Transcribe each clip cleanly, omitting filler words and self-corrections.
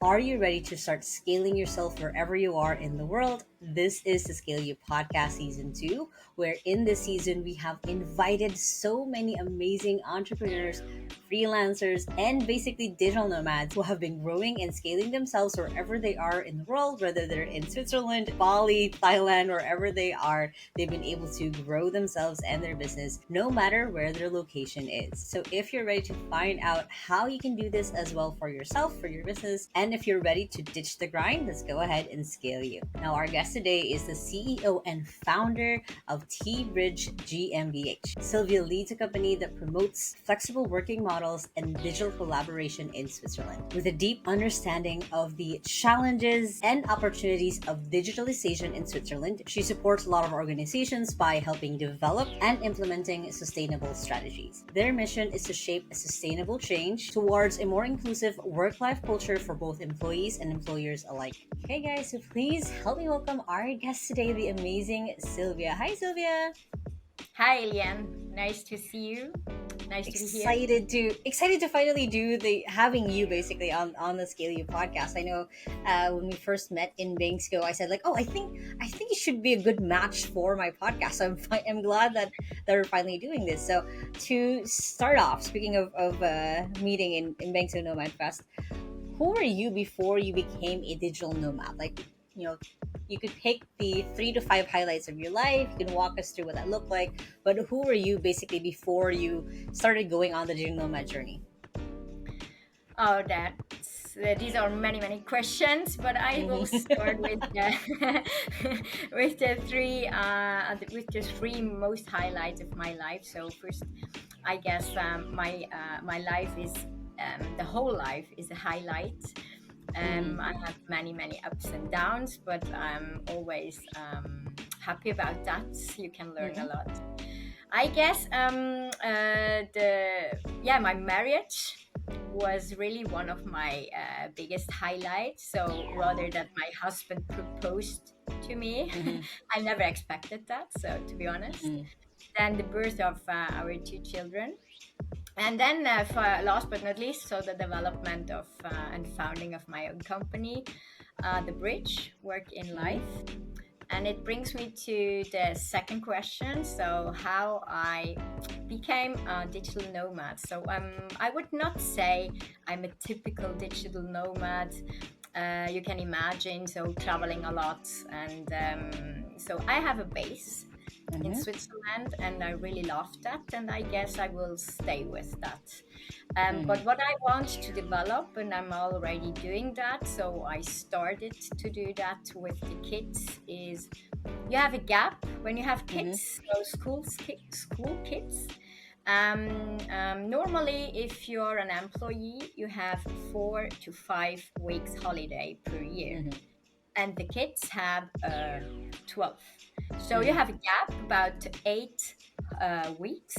Are you ready to start scaling yourself wherever you are in the world? This is the Scale You Podcast Season 2, where in this season we have invited so many amazing entrepreneurs, freelancers, and basically digital nomads who have been growing and scaling themselves wherever they are in the world, whether they're in Switzerland, Bali, Thailand, wherever they are. They've been able to grow themselves and their business no matter where their location is. So if you're ready to find out how you can do this as well for yourself, for your business, and if you're ready to ditch the grind, let's go ahead and scale you. Now, our guest today is the CEO and founder of T-Bridge GmbH. Silvia leads a company that promotes flexible working models and digital collaboration in Switzerland. With a deep understanding of the challenges and opportunities of digitalization in Switzerland, she supports a lot of organizations by helping develop and implementing sustainable strategies. Their mission is to shape a sustainable change towards a more inclusive work-life culture for both employees and employers alike. Okay, guys, so please help me welcome our guest today, the amazing Silvia. Hi, Silvia. Hi, Eliane. Nice to see you. Nice to be here. Excited to finally do the having you basically on the Scale You podcast. I know when we first met in 𝐦𝐴𝐽𝐸, I said like, oh, I think it should be a good match for my podcast. So I'm glad that we're finally doing this. So to start off, speaking of meeting in 𝐦𝐴𝐽𝐸 Nomad Fest, who were you before you became a digital nomad? Like, you could pick the 3 to 5 highlights of your life. You can walk us through what that looked like. But who were you basically before you started going on the digital nomad journey? Oh, these are many questions, but I will start with with the three most highlights of my life. So first, I guess my life is the whole life is a highlight. I have many ups and downs, but I'm always happy about that. You can learn a lot. I guess my marriage was really one of my biggest highlights. So rather that my husband proposed to me, I never expected that. So to be honest, then the birth of our two children. And then last but not least, so the development of and founding of my own company, The Bridge, Work in Life. And it brings me to the second question. So how I became a digital nomad. So I would not say I'm a typical digital nomad. You can imagine, so traveling a lot. And so I have a base in Switzerland, and I really love that, and I guess I will stay with that. But what I want to develop, and I'm already doing that, so I started to do that with the kids, is you have a gap when you have kids, so school kids. Normally, if you're an employee, you have 4 to 5 weeks holiday per year, and the kids have 12. So you have a gap about 8 weeks.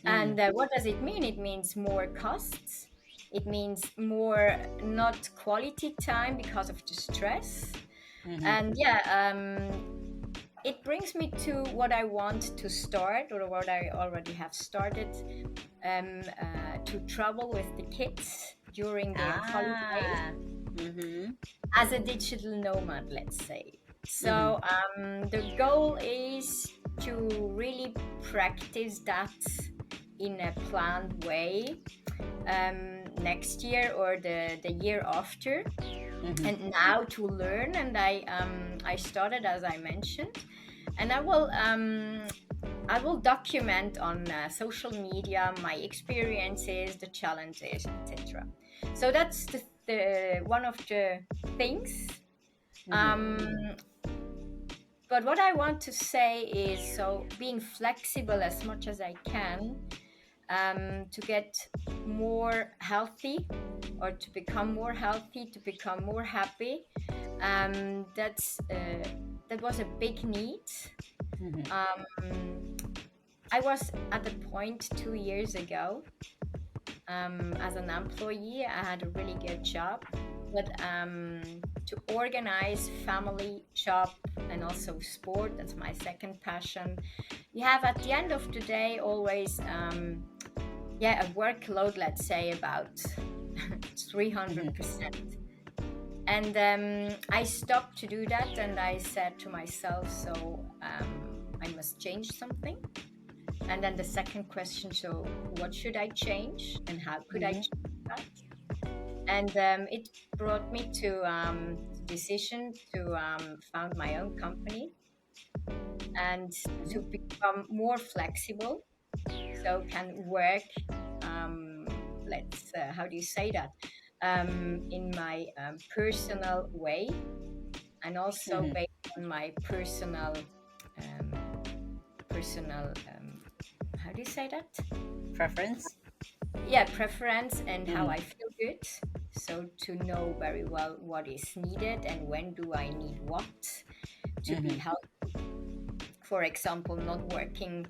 And what does it mean? It means more costs. It means more not quality time because of the stress. And it brings me to what I want to start, or what I already have started, to travel with the kids during their holidays as a digital nomad, let's say. So the goal is to really practice that in a planned way next year or the year after. And now to learn, and I started, as I mentioned, and I will document on social media my experiences, the challenges, etc. So that's the one of the things. But what I want to say is, so being flexible as much as I can to get more healthy, or to become more healthy, to become more happy. That was a big need. I was at the point 2 years ago as an employee. I had a really good job, but to organize family, job, and also sport, that's my second passion. You have at the end of the day always a workload, let's say about 300%. And I stopped to do that, and I said to myself, so I must change something. And then the second question, so what should I change and how could I change that? And it brought me to the decision to found my own company and to become more flexible, so can work, let's, how do you say that, in my personal way, and also based on my um, personal, how do you say that? Preference. Yeah, preference and how I feel good. So to know very well what is needed and when do I need what to be healthy. For example, not working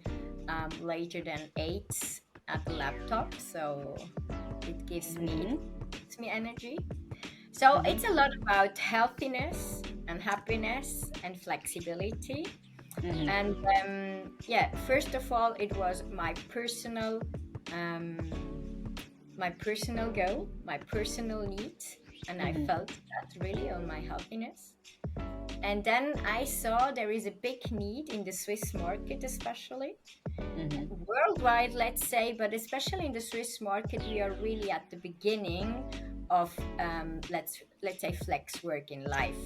later than 8 at the laptop, so it gives me energy. So it's a lot about healthiness and happiness and flexibility. And yeah, first of all, it was my personal goal, my personal need, and I felt that really on my healthiness. And then I saw there is a big need in the Swiss market, especially worldwide, let's say, but especially in the Swiss market, we are really at the beginning of let's say flex work in life.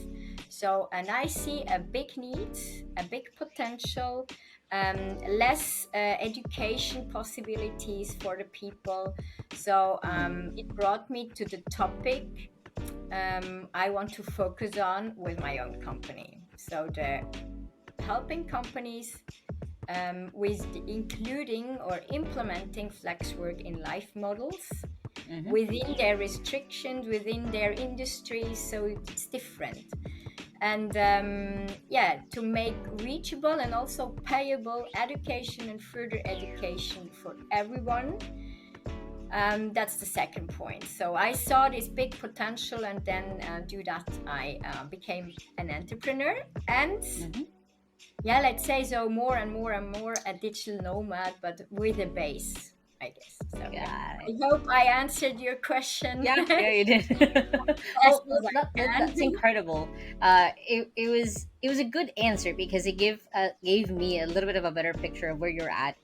So, and I see a big need, a big potential, less education possibilities for the people. So it brought me to the topic I want to focus on with my own company. So the helping companies with including or implementing flex work in life models within their restrictions, within their industry, so it's different. And yeah, to make reachable and also payable education and further education for everyone. That's the second point. So I saw this big potential, and then due that I became an entrepreneur, and yeah, let's say so more and more and more a digital nomad, but with a base, I guess. So yeah. I hope I answered your question. Yeah, you did. Oh, that's incredible. It was a good answer because it gave me a little bit of a better picture of where you're at.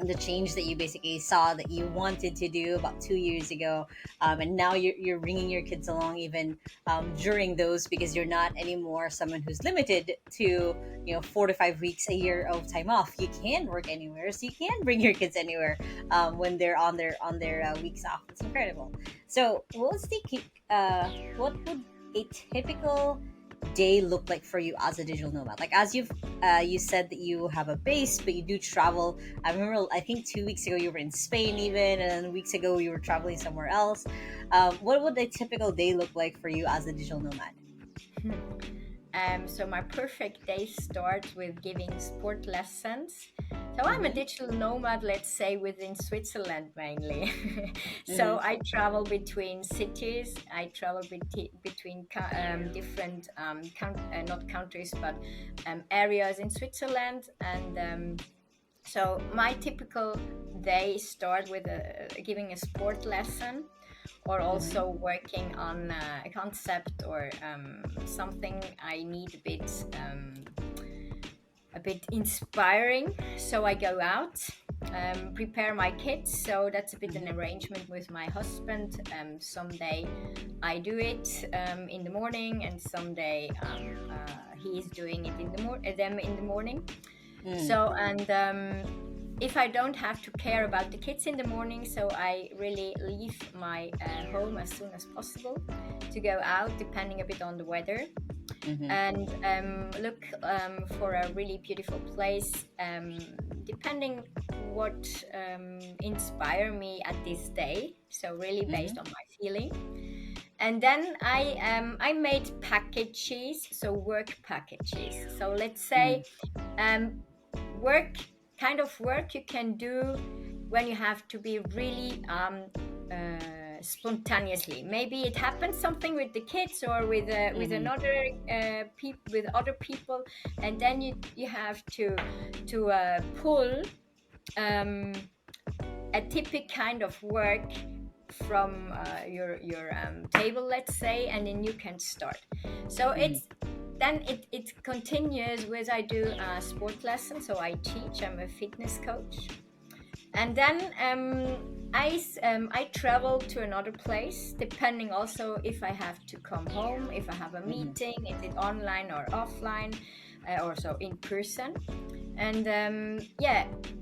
And the change that you basically saw that you wanted to do about 2 years ago, and now you're bringing your kids along even during those, because you're not anymore someone who's limited to 4 to 5 weeks a year of time off. You can work anywhere, so you can bring your kids anywhere when they're on their weeks off. It's incredible. So what would a typical day look like for you as a digital nomad? Like, as you said that you have a base, but you do travel. I remember, I think 2 weeks ago you were in Spain even, and then weeks ago you were traveling somewhere else. What would a typical day look like for you as a digital nomad? So my perfect day starts with giving sport lessons. So I'm a digital nomad, let's say, within Switzerland mainly. So I travel between cities. I travel between different, not countries, but areas in Switzerland. And so my typical day starts with giving a sport lesson, or also working on a concept or something I need a bit inspiring. So I go out, prepare my kids. So that's a bit an arrangement with my husband. Someday I do it in the morning, and someday he is doing it in the morning. So, and if I don't have to care about the kids in the morning, so I really leave my home as soon as possible to go out, depending a bit on the weather, and look for a really beautiful place, depending what inspire me at this day. So really based on my feeling. And then I made packages, so work packages. So let's say kind of work you can do when you have to be really spontaneously. Maybe it happens something with the kids or with another with other people, and then you have to pull a typical kind of work from your table, let's say, and then you can start. So it continues with, I do sport lessons, so I teach. I'm a fitness coach, and then I travel to another place, depending also if I have to come home, if I have a meeting, is it online or offline, or so in person. And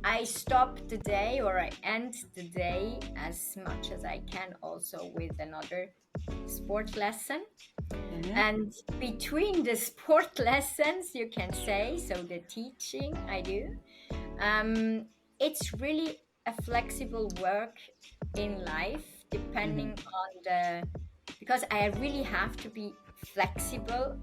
I stop the day, or I end the day as much as I can also with another sport lesson. And between the sport lessons, you can say, so the teaching I do, it's really a flexible work in life, depending on because I really have to be flexible.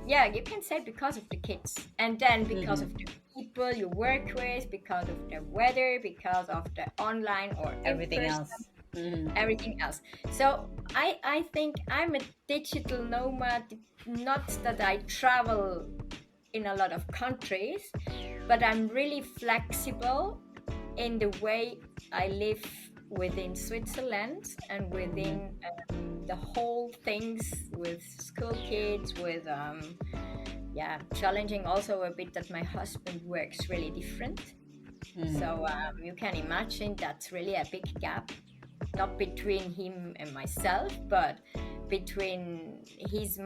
Yeah, you can say because of the kids, and then because of the people you work with, because of the weather, because of the online or Everything in-person, else. everything else. So I think I'm a digital nomad, not that I travel in a lot of countries, but I'm really flexible in the way I live within Switzerland and within the whole things with school kids, with challenging also a bit that my husband works really different. So you can imagine that's really a big gap, not between him and myself, but between his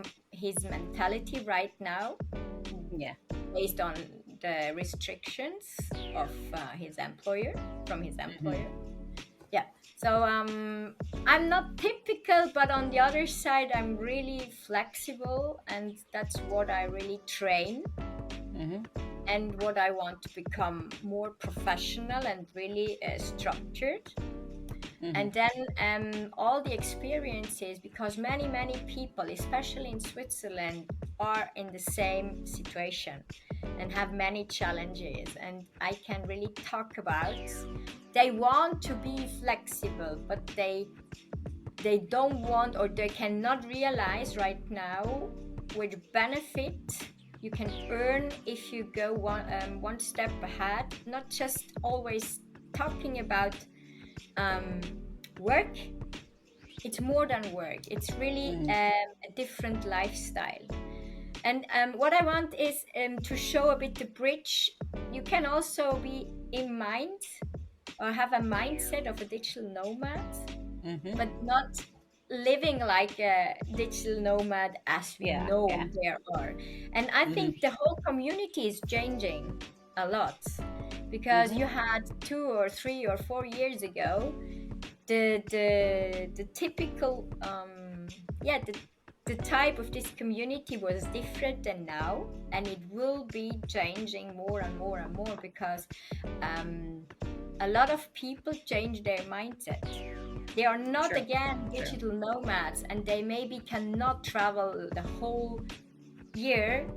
mentality right now, based on the restrictions of his employer, from his employer. So I'm not typical, but on the other side, I'm really flexible, and that's what I really train, and what I want to become more professional and really structured. And then all the experiences, because many people, especially in Switzerland, are in the same situation and have many challenges, and I can really talk about, they want to be flexible, but they don't want, or they cannot realize right now which benefit you can earn if you go one step ahead, not just always talking about work. It's more than work. It's really a different lifestyle. And what I want is to show a bit the bridge. You can also be in mind, or have a mindset of a digital nomad, but not living like a digital nomad as we know there are. And I think the whole community is changing a lot, because you had 2 or 3 or 4 years ago, the typical the type of this community was different than now, and it will be changing more and more and more, because a lot of people change their mindset. They are not again digital nomads, and they maybe cannot travel the whole year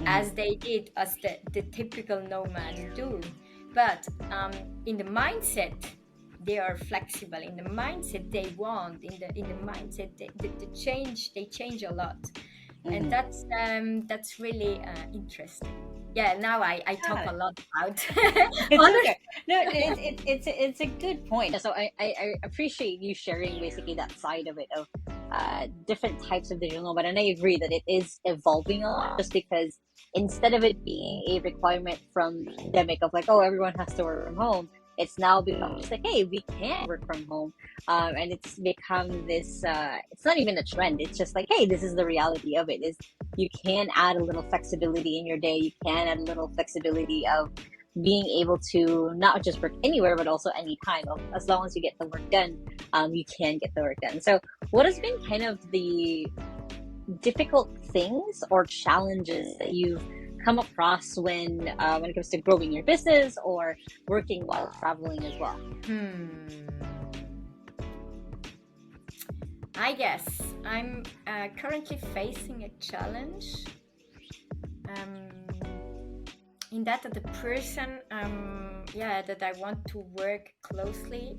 as they did, as the typical nomads do. But in the mindset, they are flexible. In the mindset they want, in the mindset they change a lot. And that's really interesting. Now I talk a lot about It's okay. No, it's a good point. So I appreciate you sharing basically that side of it, of different types of digital nomad, and I agree that it is evolving a lot, just because instead of it being a requirement from the pandemic of like, oh, everyone has to work from home, it's now become just like, hey, we can work from home. And it's become this, it's not even a trend. It's just like, hey, this is the reality of it, is you can add a little flexibility in your day. You can add a little flexibility of being able to not just work anywhere, but also anytime. As long as you get the work done, you can get the work done. So what has been kind of the difficult things or challenges that you've come across when it comes to growing your business or working while traveling as well? I guess I'm currently facing a challenge in that the person that I want to work closely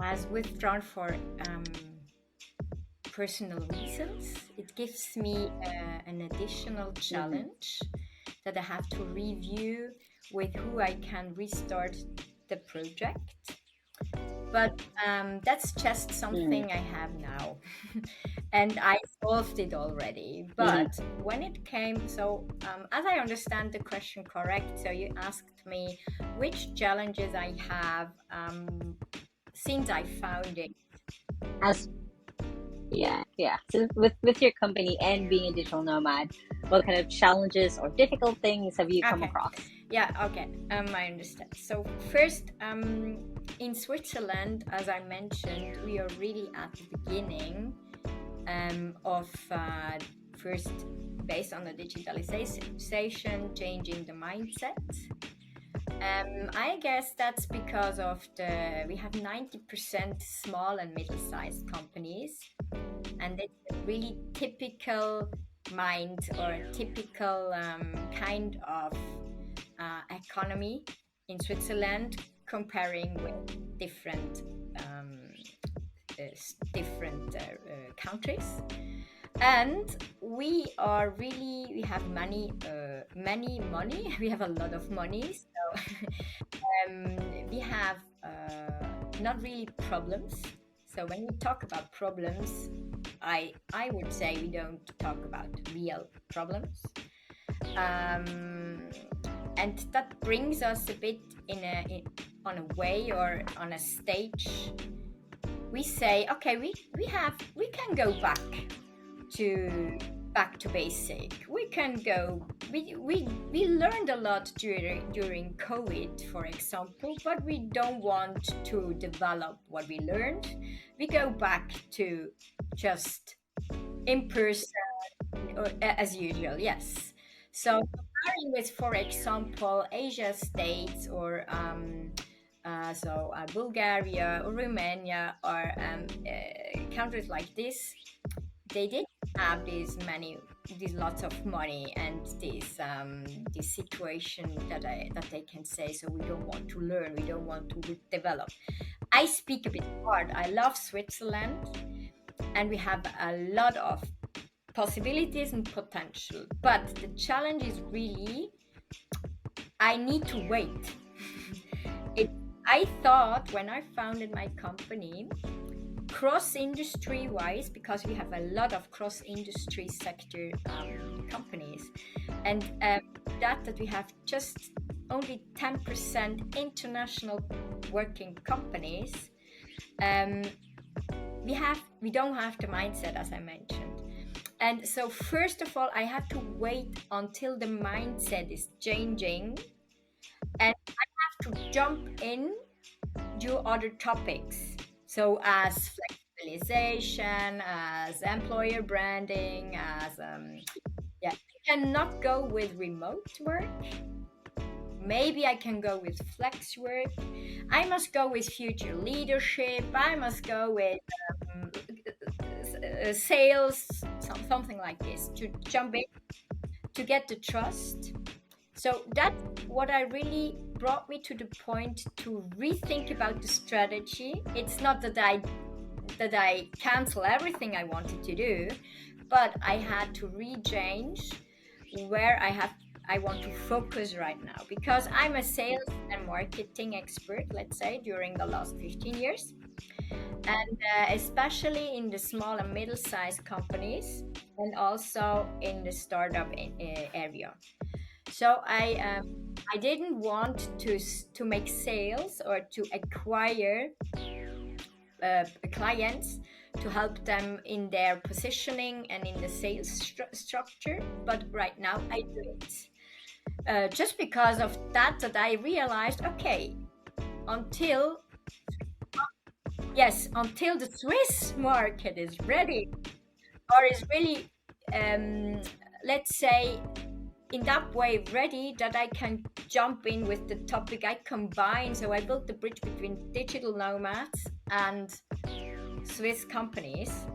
has withdrawn for personal reasons. It gives me an additional challenge that I have to review with who I can restart the project. but that's just something I have now. And I solved it already. But when it came, so as I understand the question correct, so you asked me which challenges I have since I found it. As yeah. So with your company and being a digital nomad, what kind of challenges or difficult things have you come Okay. across? Yeah, okay. I understand. So first, in Switzerland, as I mentioned, we are really at the beginning of first based on the digitalization, changing the mindset. I guess that's because of we have 90% small and middle-sized companies, and it's a really typical mind or typical kind of economy in Switzerland, comparing with different countries. And we have many money. We have a lot of money, so we have not really problems. So when we talk about problems, I would say we don't talk about real problems. And that brings us a bit on a way or on a stage. We say, okay, we can go back to basic. We can go. We learned a lot during COVID, for example, but we don't want to develop what we learned. We go back to just in person or, as usual. Yes. So comparing with, for example, Asia states or Bulgaria or Romania or countries like this, they did have these lots of money and this situation that they can say, so we don't want to learn, we don't want to develop. I speak a bit hard. I love Switzerland, and we have a lot of possibilities and potential, but the challenge is really I need to wait. I thought when I founded my company, cross-industry wise, because we have a lot of cross-industry sector companies, and that we have just only 10% international working companies, we don't have the mindset, as I mentioned. And so first of all, I have to wait until the mindset is changing, and I have to jump in, do other topics. So as flexibilization, as employer branding, as I cannot go with remote work. Maybe I can go with flex work. I must go with future leadership. I must go with sales, something like this, to jump in, to get the trust. So that's what I really brought me to the point to rethink about the strategy. It's not that I cancel everything I wanted to do, but I had to rechange where I want to focus right now, because I'm a sales and marketing expert, let's say, during the last 15 years. And especially in the small and middle-sized companies, and also in the startup area. So I didn't want to make sales or to acquire clients to help them in their positioning and in the sales structure. But right now I do it just because of that I realized, okay, until the Swiss market is ready or is really, let's say, in that way ready, that I can jump in with the topic I combine. So I built the bridge between digital nomads and Swiss companies.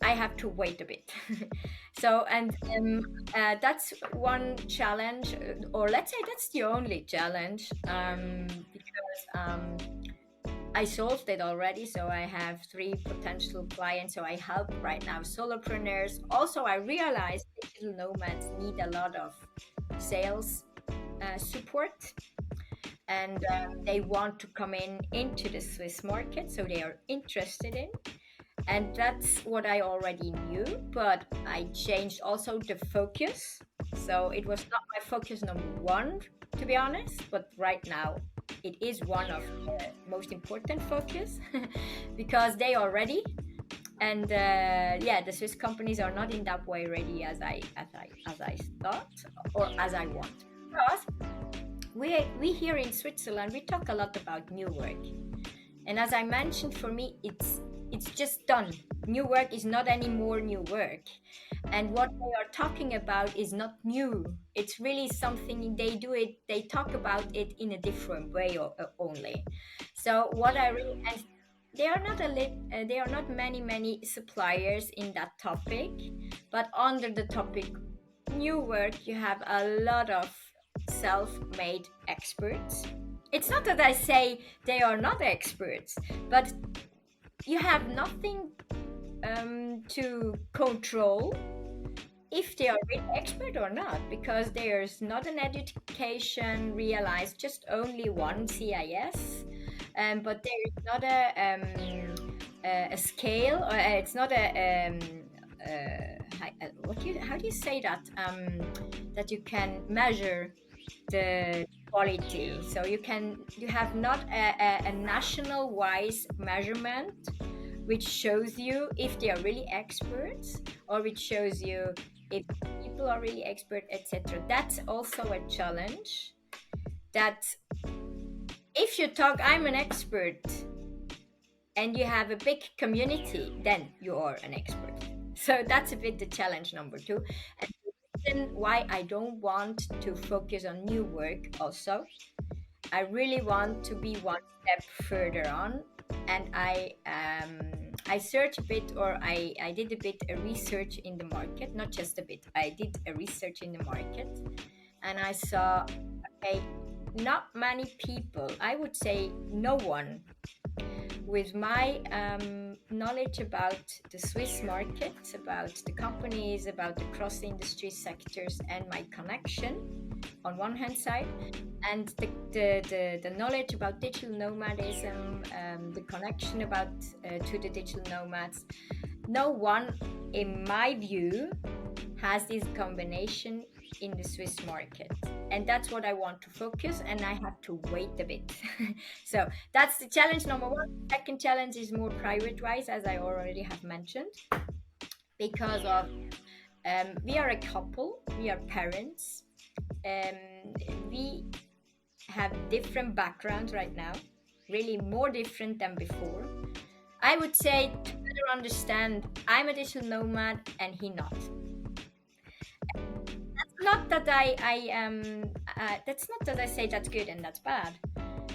I have to wait a bit. So, and that's one challenge, or let's say that's the only challenge, because I solved it already. So I have 3 potential clients. So I help right now solopreneurs. Also, I realized digital nomads need a lot of sales support. and they want to come into the Swiss market, so they are interested in. And that's what I already knew, but I changed also the focus. So it was not my focus number one, to be honest, but right now it is one of the most important focus because they are ready. And yeah, the Swiss companies are not in that way ready as I thought or as I want. Because we here in Switzerland, we talk a lot about new work. And as I mentioned, for me, it's just done. New work is not anymore new work. And what they are talking about is not new. It's really something they talk about it in a different way only. So what I really, and there are not many suppliers in that topic, but under the topic new work, you have a lot of self-made experts. It's not that I say they are not experts, but you have nothing to control if they are really expert or not, because there's not an education realized, just only one CIS, but there is not a scale, or it's not how do you say that, that you can measure the quality. So you have not a national wise measurement which shows you if they are really experts, or which shows you if people are really expert, etc. That's also a challenge, that if you talk I'm an expert and you have a big community, then you are an expert. So that's a bit the challenge number two. And the reason why I don't want to focus on new work also, I really want to be one step further on. And I searched a bit, or I did a bit of research in the market, not just a bit, I did a research in the market, and I saw, okay, not many people, I would say no one, with my knowledge about the Swiss market, about the companies, about the cross-industry sectors, and my connection on one hand side, and the knowledge about digital nomadism, the connection about to the digital nomads. No one, in my view, has this combination in the Swiss market, and that's what I want to focus, and I have to wait a bit. So that's the challenge number one. Second challenge is more private wise, as I already have mentioned, because of we are a couple, we are parents, we have different backgrounds right now, really more different than before. I would say, to better understand, I'm a digital nomad and he not. That's not that that's not that I say that's good and that's bad,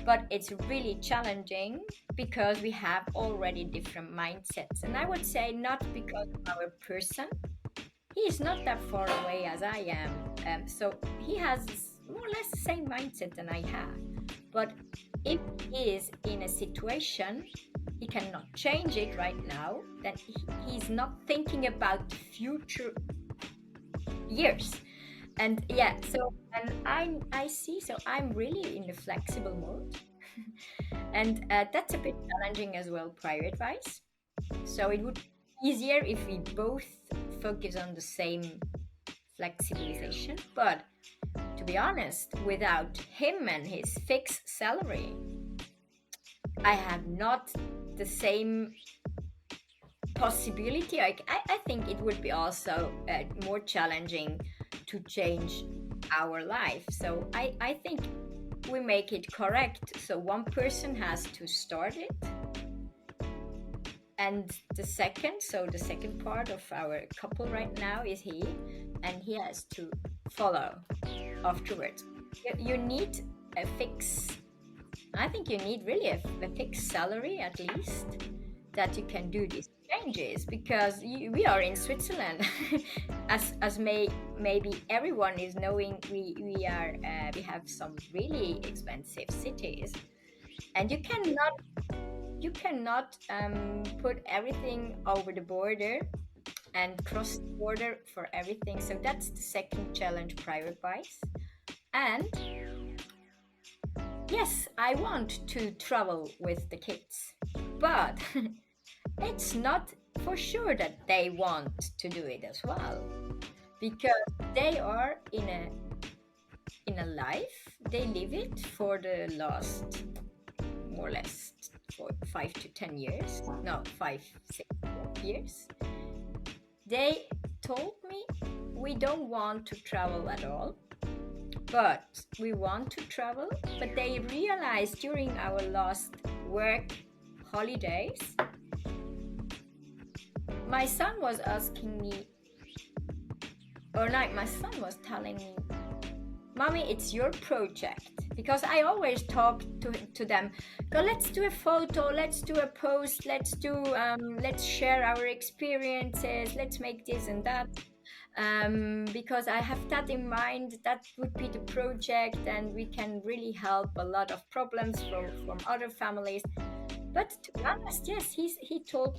but it's really challenging because we have already different mindsets. And I would say not because of our person. He is not that far away as I am. So he has more or less the same mindset than I have. But if he is in a situation, he cannot change it right now, then he's not thinking about the future years. And yeah, so, and I see, so I'm really in the flexible mode. And that's a bit challenging as well, private wise. So it would be easier if we both focus on the same flexibilization. But to be honest, without him and his fixed salary, I have not the same possibility. I think it would be also more challenging to change our life. So I think we make it correct. So one person has to start it, and the second part of our couple right now is he, and he has to follow afterwards. You need a fix. I think you need really a fixed salary at least, that you can do these changes, because we are in Switzerland. as maybe everyone is knowing, we have some really expensive cities, and you cannot put everything over the border and cross the border for everything. So that's the second challenge, private wise. And yes, I want to travel with the kids, but it's not for sure that they want to do it as well, because they are in a life, they live it for the last more or less for 5 to 10 years, no, 5, 6 years. They told me we don't want to travel at all, but we want to travel. But they realized during our last work holidays, my son was asking me, or not, my son was telling me, Mommy, it's your project. Because I always talk to them, go, let's do a photo, let's do a post, let's share our experiences, let's make this and that. Because I have that in mind, that would be the project, and we can really help a lot of problems from other families. But to be honest, yes, he told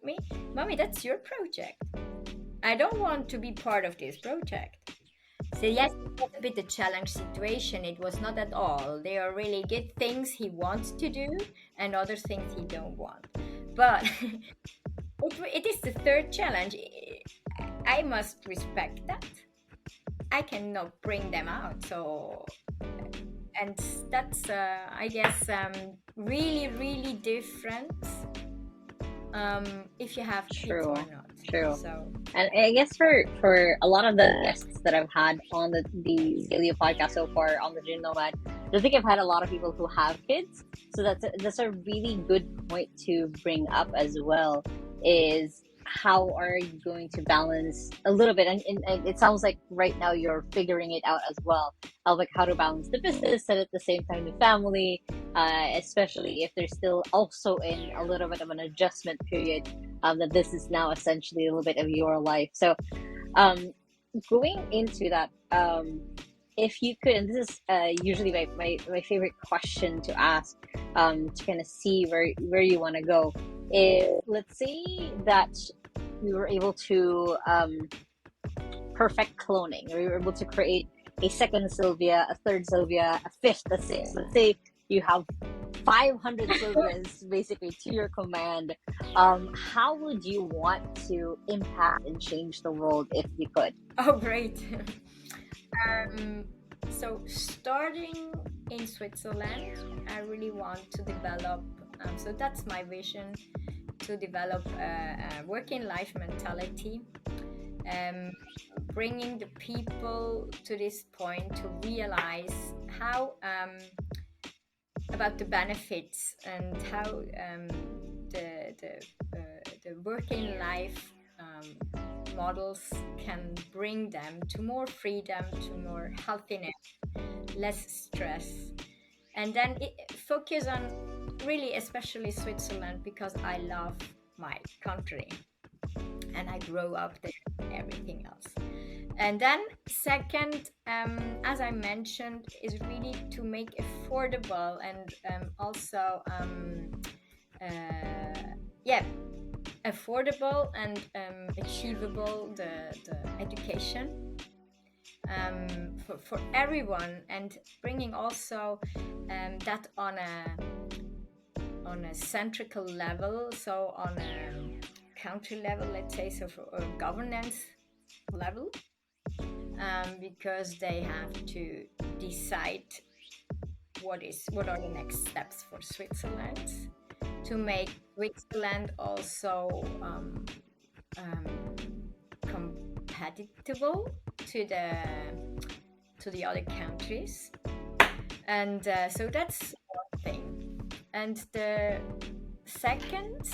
me, Mommy, that's your project. I don't want to be part of this project. So yes, it was a bit a challenge situation. It was not at all. There are really good things he wants to do and other things he don't want. But it is the third challenge. I must respect that. I cannot bring them out. So, and that's I guess really, really different if you have kids True. or not. True. So, And I guess for a lot of the guests that I've had on the 𝐥𝐤𝐬𝐬 podcast so far on the Digital Nomad, I think I've had a lot of people who have kids. So that's a really good point to bring up as well, is how are you going to balance a little bit, and it sounds like right now you're figuring it out as well, of like how to balance the business and at the same time the family, especially if they're still also in a little bit of an adjustment period, that this is now essentially a little bit of your life. So going into that, if you could, and this is usually my favorite question to ask, to kind of see where you want to go, is let's say that we were able to perfect cloning, or we were able to create a second Silvia, a third Silvia, a fifth, a sixth. Let's say you have 500 Silvias basically to your command. How would you want to impact and change the world if you could? oh, great. So starting in Switzerland, I really want to develop, so that's my vision, to develop a working life mentality, bringing the people to this point to realize how about the benefits and how the working life models can bring them to more freedom, to more healthiness, less stress, and then focus on really especially Switzerland, because I love my country and I grew up there and everything else. And then second, as I mentioned, is really to make affordable and also affordable and achievable the education for everyone, and bringing also that on a centrical level, so on a country level, let's say, so for a governance level, because they have to decide what are the next steps for Switzerland to make Switzerland also compatible to the other countries, and so that's one thing. And the second,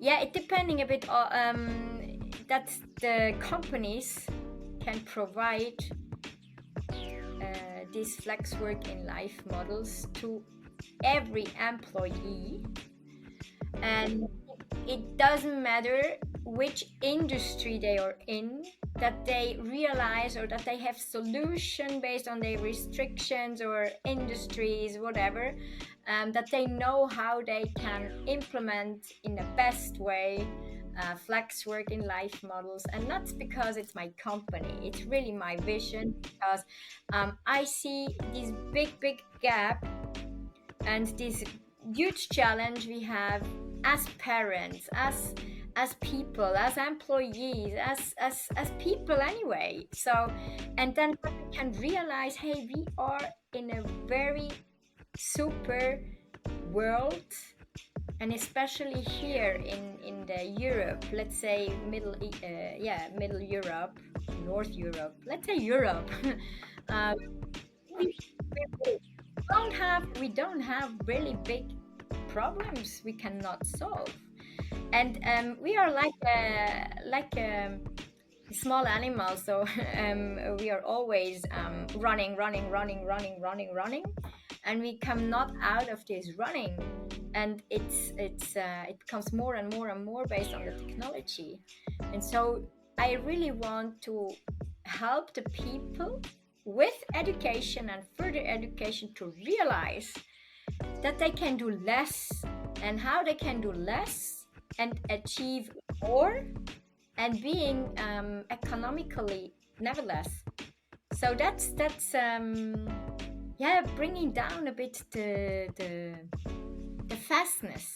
it depending a bit on that the companies can provide these flex work in life models to every employee, and it doesn't matter which industry they are in, that they realize or that they have solution based on their restrictions or industries, whatever, that they know how they can implement in the best way flex working life models. And not because it's my company, it's really my vision, because I see this big gap and this huge challenge we have as parents, as people, as employees, as people anyway. So, and then we can realize, hey, we are in a very super world, and especially here in the Europe, let's say middle Europe, North Europe, let's say Europe. we, we don't have really big problems we cannot solve, and we are like a small animal. So we are always running, and we come not out of this running, and it becomes more and more based on the technology. And so I really want to help the people with education and further education to realize that they can do less, and how they can do less and achieve more, and being economically nevertheless. So that's bringing down a bit the fastness.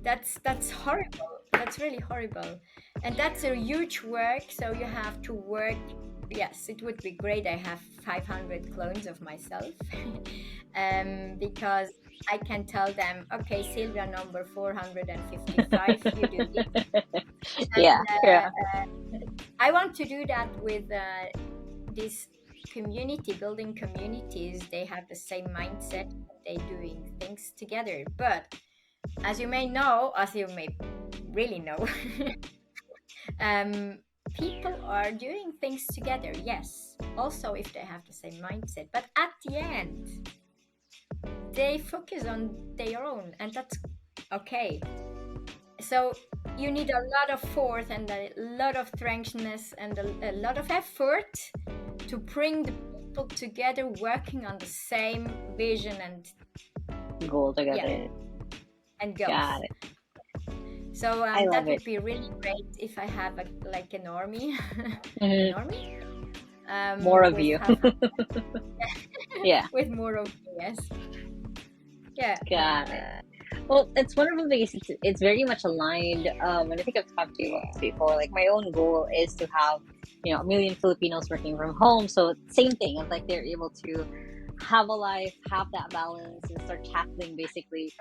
That's horrible. That's really horrible, and that's a huge work. So you have to work. Yes, it would be great. I have 500 clones of myself, because I can tell them, okay, Silvia number 455, you do this. I want to do that with this community, building communities. They have the same mindset, they doing things together. But as you may really know, people are doing things together, yes, also if they have the same mindset, but at the end they focus on their own, and that's okay. So you need a lot of force and a lot of strengthness and a lot of effort to bring the people together, working on the same vision and goal together. And goals. Got it. So that would be really great if I have an army. An army? More of you. Yeah. With more of you, yes. Yeah. Got it. Well, it's wonderful because it's very much aligned. And I think I've talked to you about this before. Like, my own goal is to have, 1 million Filipinos working from home. So same thing. It's like they're able to have a life, have that balance, and start tackling basically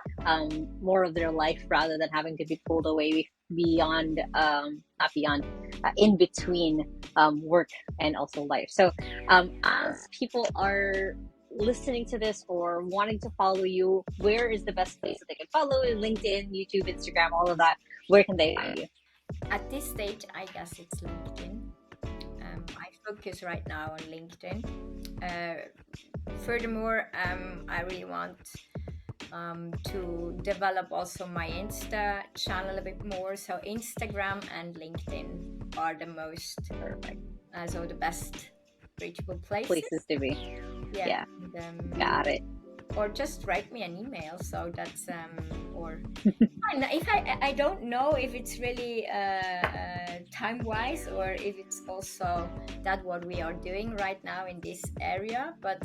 more of their life rather than having to be pulled away beyond, in between work and also life. So as people are listening to this or wanting to follow you, where is the best place that they can follow you? LinkedIn, YouTube, Instagram, all of that. Where can they find you? At this stage, I guess it's LinkedIn. I focus right now on LinkedIn. Furthermore, I really want to develop also my Insta channel a bit more. So Instagram and LinkedIn are the most perfect. So the best reachable places to be. Yeah. And, got it. Or just write me an email. So that's or if I don't know if it's really time wise, or if it's also that what we are doing right now in this area. But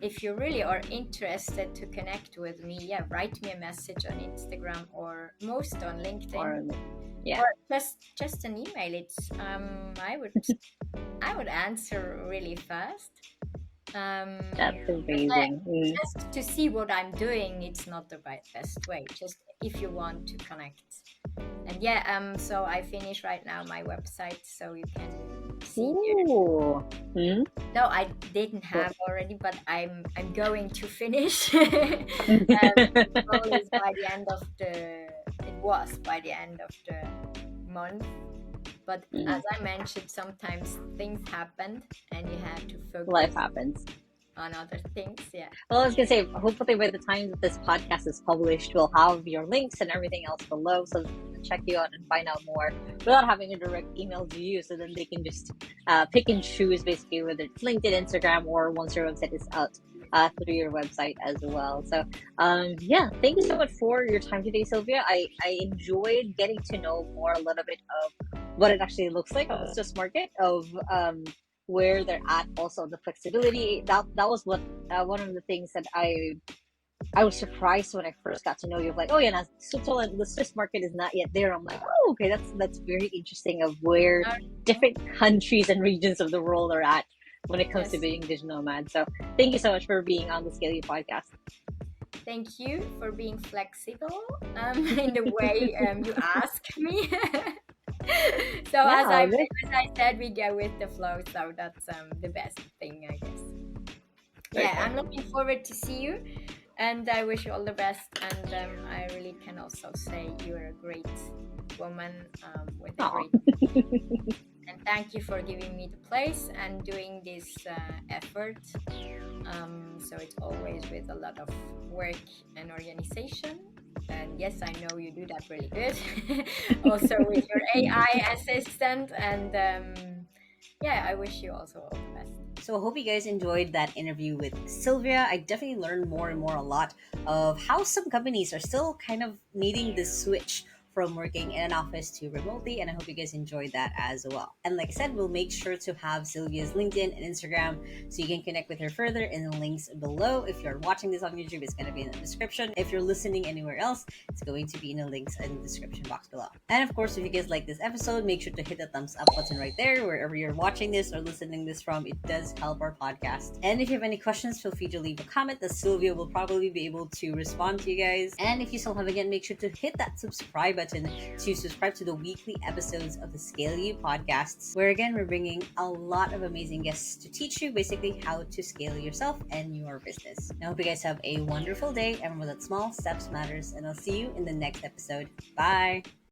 if you really are interested to connect with me, write me a message on Instagram, or most on LinkedIn. Or just an email. It's I would answer really fast. That's amazing. Just to see what I'm doing, it's not the best way. Just if you want to connect. And so I finish right now my website, so you can see. No, I didn't have already, but I'm going to finish. The goal is by the end of the month. But as I mentioned, sometimes things happen and you have to focus. Life happens. On other things, Well, I was going to say, hopefully by the time that this podcast is published, we'll have your links and everything else below, so they can check you out and find out more without having a direct email to you, so then they can just pick and choose basically whether it's LinkedIn, Instagram, or once your website is out, through your website as well. So yeah, thank you so much for your time today, Sylvia. I enjoyed getting to know more a little bit of what it actually looks like on the Swiss market, of where they're at, also the flexibility. That was what one of the things that I was surprised when I first got to know you. Of like, oh yeah, now Switzerland, the Swiss market is not yet there. I'm like, oh okay, that's very interesting of where different countries and regions of the world are at when it comes to Yes. being digital nomad. So thank you so much for being on the _𝐤𝐸 podcast. Thank you for being flexible in the way you ask me. So Yeah, as I said, we go with the flow. So that's the best thing, I guess. Yeah, I'm perfect. looking forward to see you, and I wish you all the best. And I really can also say you're a great woman with a Aw. great. And thank you for giving me the place and doing this effort. So it's always with a lot of work and organization. And yes, I know you do that really good. Also with your AI assistant. And yeah, I wish you also all the best. So I hope you guys enjoyed that interview with Sylvia. I definitely learned more and more a lot of how some companies are still kind of needing this switch from working in an office to remotely, and I hope you guys enjoyed that as well. And like I said, we'll make sure to have Sylvia's LinkedIn and Instagram so you can connect with her further in the links below. If you're watching this on YouTube, it's going to be in the description. If you're listening anywhere else, it's going to be in the links in the description box below. And of course, if you guys like this episode, make sure to hit the thumbs up button right there wherever you're watching this or listening this from. It does help our podcast. And if you have any questions, feel free to leave a comment that Sylvia will probably be able to respond to you guys. And if you still haven't yet, make sure to hit that subscribe button to subscribe to the weekly episodes of the 𝐤𝐸 podcasts, where again we're bringing a lot of amazing guests to teach you basically how to scale yourself and your business. I hope you guys have a wonderful day, and remember that small steps matters, and I'll see you in the next episode. Bye.